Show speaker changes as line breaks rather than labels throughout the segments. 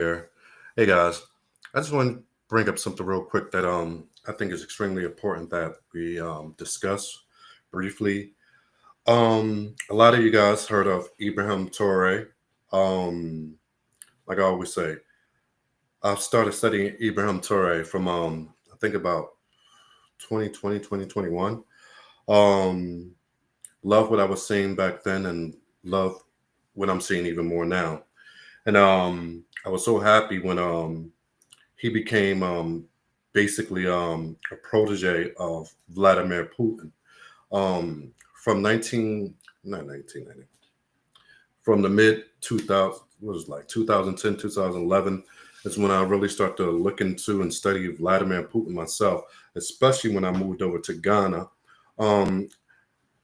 Here. Hey guys, I just want to bring up something real quick that I think is extremely important that we discuss briefly. A lot of you guys heard of Ibrahim Traore. Um, like I always say, I started studying Ibrahim Traore from I think about 2020, 2021. Um, love what I was seeing back then and love what I'm seeing even more now. And I was so happy when he became basically a protege of Vladimir Putin from 19 not 1990 from the mid 2000 what was it, like 2010 2011 is when I really started to look into and study Vladimir Putin myself, especially when I moved over to Ghana. um,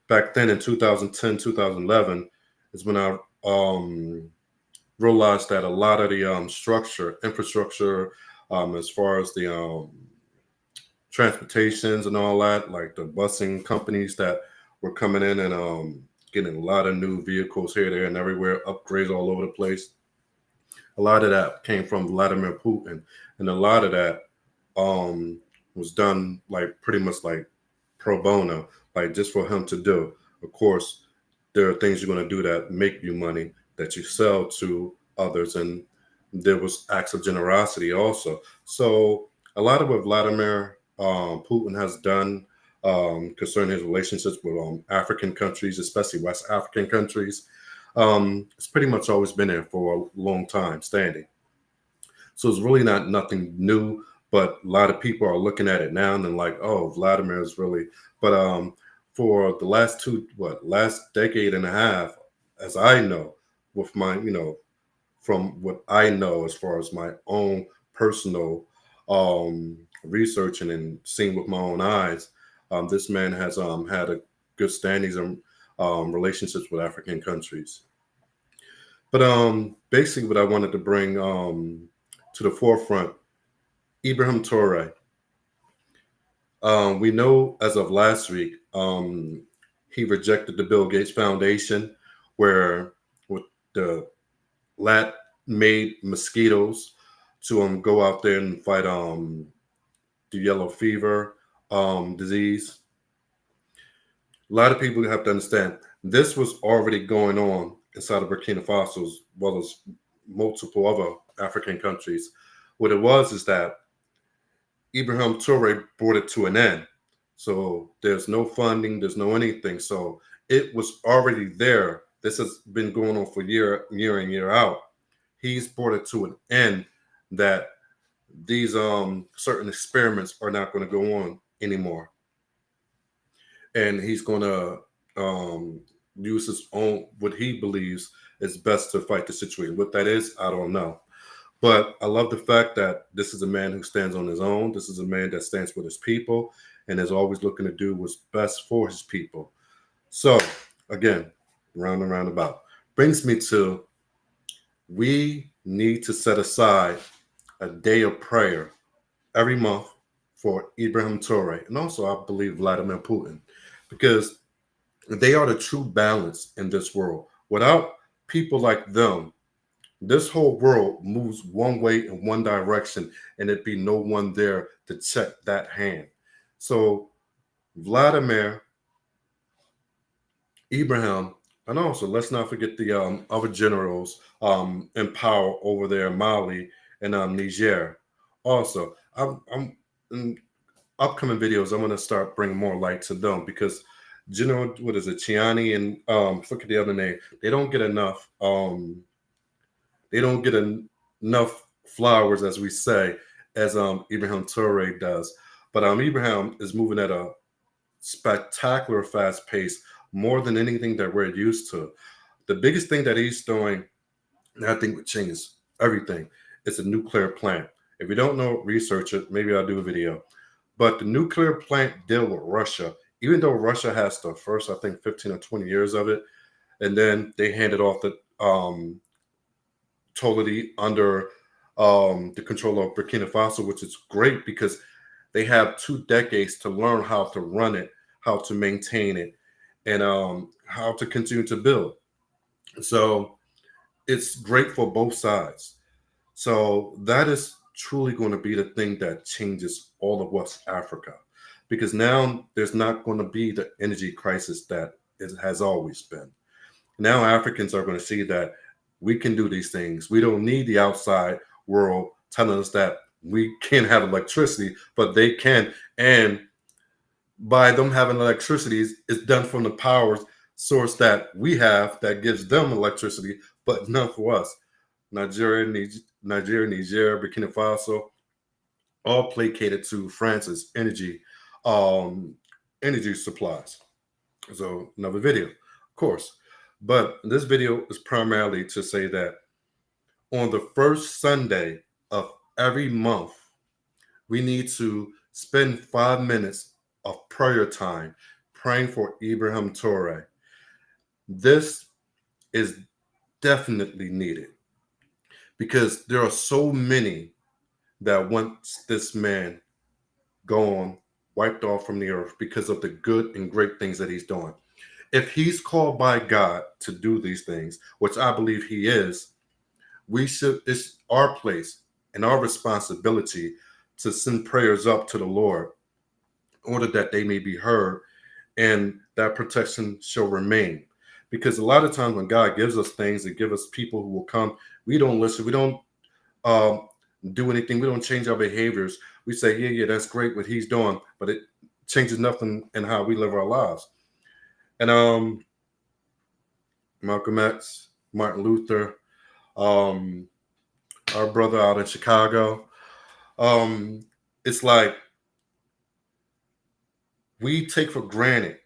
Back then in 2010 2011 is when I realized that a lot of the infrastructure, as far as the transportations and all that, like the busing companies that were coming in and getting a lot of new vehicles here, there, and everywhere, upgrades all over the place. A lot of that came from Vladimir Putin, and a lot of that um, was done like pretty much like pro bono, like just for him to do. Of course, there are things you're going to do that make you money that you sell to others, and there was acts of generosity also. So a lot of what Vladimir Putin has done concerning his relationships with African countries, especially West African countries, it's pretty much always been there for a long time standing. So it's really not nothing new, but a lot of people are looking at it now and then like, oh, Vladimir is really. But for the last decade and a half, as I know, with my from what I know as far as my own personal researching and seeing with my own eyes, this man has had a good standings and relationships with African countries. But basically, what I wanted to bring to the forefront, Ibrahim Traore. We know as of last week, he rejected the Bill Gates Foundation, where with the lat made mosquitoes to go out there and fight the yellow fever disease. A lot of people have to understand this was already going on inside of Burkina Faso as well as multiple other African countries. What it was is that Ibrahim Traore brought it to an end. So there's no funding, there's no anything. So it was already there. This has been going on for year in, year out. He's brought it to an end that these certain experiments are not going to go on anymore. And he's going to use his own what he believes is best to fight the situation. What that is, I don't know. But I love the fact that this is a man who stands on his own. This is a man that stands with his people and is always looking to do what's best for his people. So, again, round and roundabout brings me to we need to set aside a day of prayer every month for Ibrahim Traore and also, I believe, Vladimir Putin, because they are the true balance in this world. Without people like them, this whole world moves one way in one direction, and it'd be no one there to check that hand. So, Vladimir, Ibrahim, and also let's not forget the other generals in power over there in Mali and Niger. Also, I'm in upcoming videos. I'm going to start bringing more light to them because General, what is it, Chiani and forget the other name. They don't get enough. They don't get enough flowers, as we say, as Ibrahim Traore does. But Ibrahim is moving at a spectacular fast pace, more than anything that we're used to. The biggest thing that he's doing, and I think would change everything, is a nuclear plant. If you don't know, research it. Maybe I'll do a video. But the nuclear plant deal with Russia, even though Russia has the first, I think, 15 or 20 years of it, and then they handed off the totally under the control of Burkina Faso, which is great because they have 2 decades to learn how to run it, how to maintain it, and how to continue to build. So it's great for both sides. So that is truly going to be the thing that changes all of West Africa, because now there's not going to be the energy crisis that it has always been. Now Africans are going to see that we can do these things. We don't need the outside world telling us that we can't have electricity, but they can. And by them having electricity, it's done from the power source that we have that gives them electricity, but none for us. Niger, Burkina Faso, all placated to France's um, energy supplies. So another video, of course. But this video is primarily to say that on the first Sunday of every month, we need to spend 5 minutes of prayer time praying for Ibrahim Traore. This is definitely needed because there are so many that want this man gone, wiped off from the earth because of the good and great things that he's doing. If he's called by God to do these things, which I believe he is, it's our place and our responsibility to send prayers up to the Lord in order that they may be heard and that protection shall remain. Because a lot of times when God gives us things and give us people who will come, we don't listen. We don't um, do anything. We don't change our behaviors. We say, yeah, that's great what he's doing, but it changes nothing in how we live our lives. And Malcolm X, Martin Luther, um, our brother out in Chicago. Um, it's like we take for granted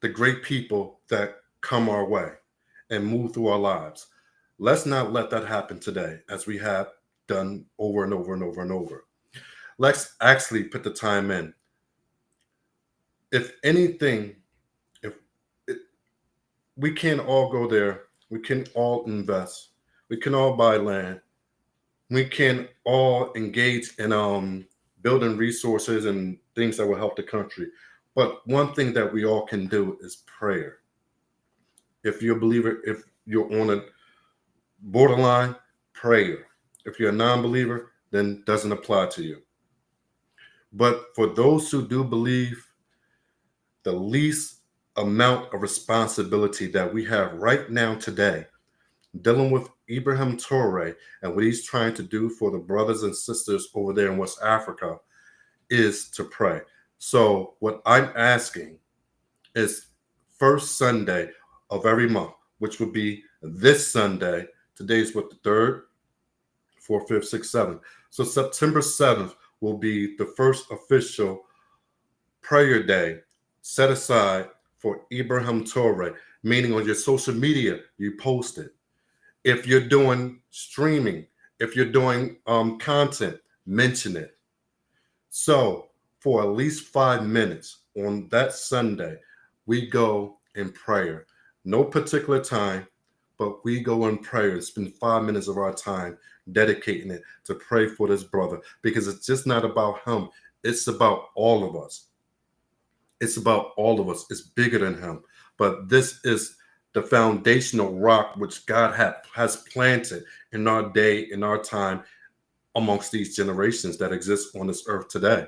the great people that come our way and move through our lives. Let's not let that happen today, as we have done over and over and over and over. Let's actually put the time in. If anything, if it, we can all go there, we can all invest, we can all buy land, we can all engage in building resources and things that will help the country. But one thing that we all can do is prayer. If you're a believer, if you're on a borderline, prayer. If you're a non-believer, then doesn't apply to you. But for those who do believe, the least amount of responsibility that we have right now today, dealing with Ibrahim Traore and what he's trying to do for the brothers and sisters over there in West Africa, is to pray. So what I'm asking is first Sunday of every month, which would be this Sunday. Today's what, the third, fourth, fifth, sixth, seventh. So September 7th will be the first official prayer day set aside for Ibrahim Traore, meaning on your social media, you post it. If you're doing streaming, if you're doing content, mention it. So for at least 5 minutes on that Sunday, we go in prayer. No particular time, but we go in prayer and spend 5 minutes of our time dedicating it to pray for this brother, because it's just not about him. It's about all of us. It's about all of us. It's bigger than him. But this is the foundational rock which God has planted in our day, in our time, amongst these generations that exist on this earth today.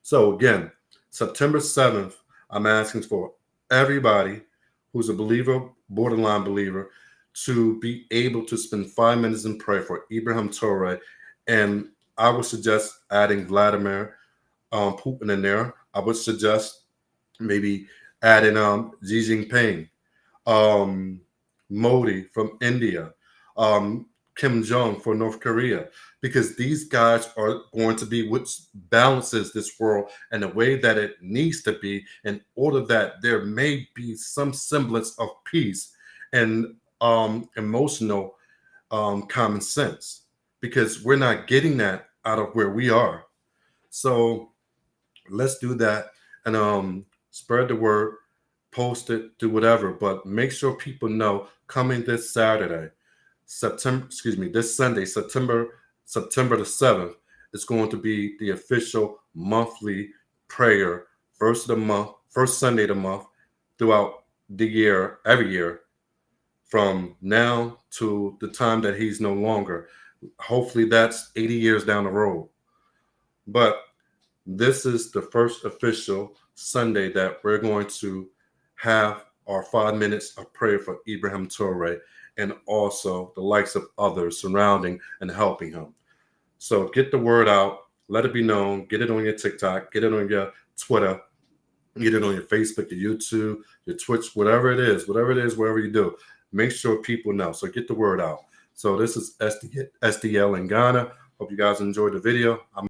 So again, September 7th, I'm asking for everybody who's a believer, borderline believer, to be able to spend 5 minutes in prayer for Ibrahim Traore. And I would suggest adding Vladimir Putin in there. I would suggest maybe adding Xi Jinping, Modi from India, Kim Jong for North Korea, because these guys are going to be what balances this world in the way that it needs to be, in order that there may be some semblance of peace and emotional common sense, because we're not getting that out of where we are. So let's do that and spread the word, post it, do whatever, but make sure people know coming this Saturday, this Sunday, September the 7th, is going to be the official monthly prayer, first of the month, first Sunday of the month, throughout the year, every year, from now to the time that he's no longer. Hopefully that's 80 years down the road. But this is the first official Sunday that we're going to have our 5 minutes of prayer for Ibrahim Traore and also the likes of others surrounding and helping him. So get the word out, let it be known, get it on your TikTok, get it on your Twitter, get it on your Facebook, your YouTube, your Twitch, whatever it is, wherever you do. Make sure people know. So get the word out. So this is SDL in Ghana. Hope you guys enjoyed the video.